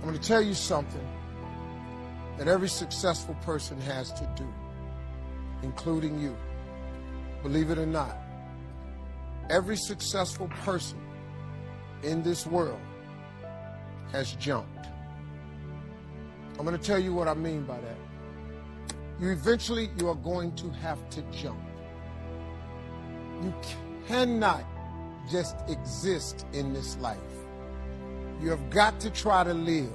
I'm going to tell you something that every successful person has to do, including you. Believe it or not, every successful person in this world has jumped. I'm going to tell you what I mean by that. You are going to have to jump. You cannot just exist in this life. You have got to try to live.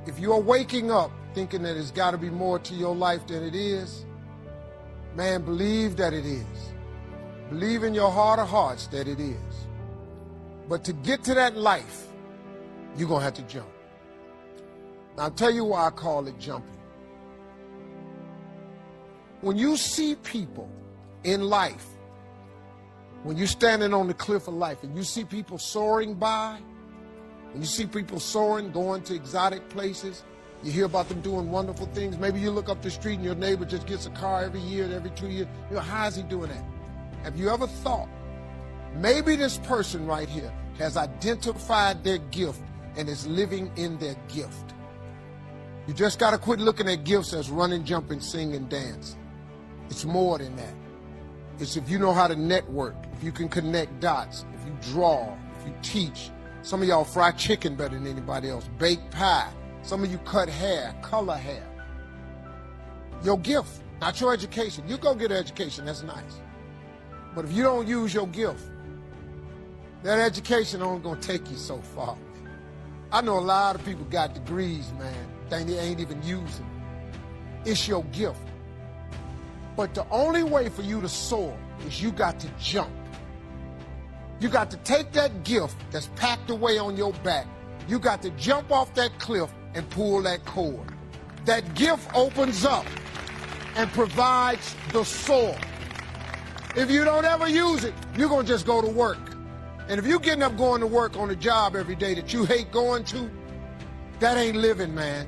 If you are waking up thinking that there's got to be more to your life than it is, man, believe that it is. Believe in your heart of hearts that it is. But to get to that life, you're going to have to jump. Now, I'll tell you why I call it jumping. When you see people in life, when you're standing on the cliff of life and you see people soaring by, when you see people soaring, going to exotic places, you hear about them doing wonderful things. Maybe you look up the street and your neighbor just gets a car every year, every 2 years. You know, how is he doing that? Have you ever thought, maybe this person right here has identified their gift and is living in their gift? You just got to quit looking at gifts as running, jumping, singing, dance. It's more than that. It's if you know how to network, if you can connect dots, if you draw, if you teach. Some of y'all fry chicken better than anybody else, bake pie. Some of you cut hair, color hair. Your gift, not your education. You go get an education, that's nice. But if you don't use your gift, that education only gonna take you so far. I know a lot of people got degrees, man, they ain't even using. It's your gift. But the only way for you to soar is you got to jump. You got to take that gift that's packed away on your back. You got to jump off that cliff and pull that cord. That gift opens up and provides the soar. If you don't ever use it, you're going to just go to work. And if you're getting up going to work on a job every day that you hate going to, that ain't living, man.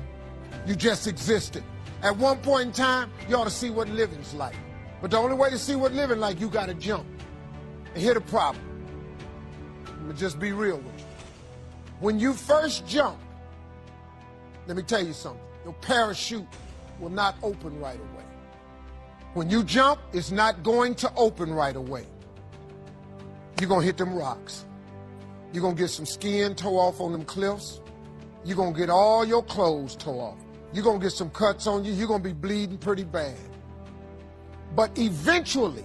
You just existed. At one point in time, you ought to see what living's like. But the only way to see what living like, you got to jump. And here's the problem. I'm going to just be real with you. When you first jump, let me tell you something. Your parachute will not open right away. When you jump, it's not going to open right away. You're going to hit them rocks. You're going to get some skin tore off on them cliffs. You're going to get all your clothes tore off. You're going to get some cuts on you. You're going to be bleeding pretty bad. But eventually,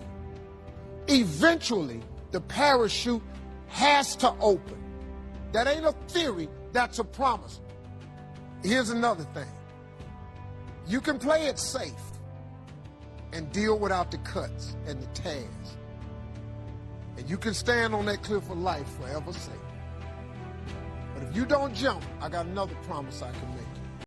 the parachute has to open. That ain't a theory, that's a promise. Here's another thing. You can play it safe and deal without the cuts and the tears. And you can stand on that cliff of life forever safe. But if you don't jump, I got another promise I can make.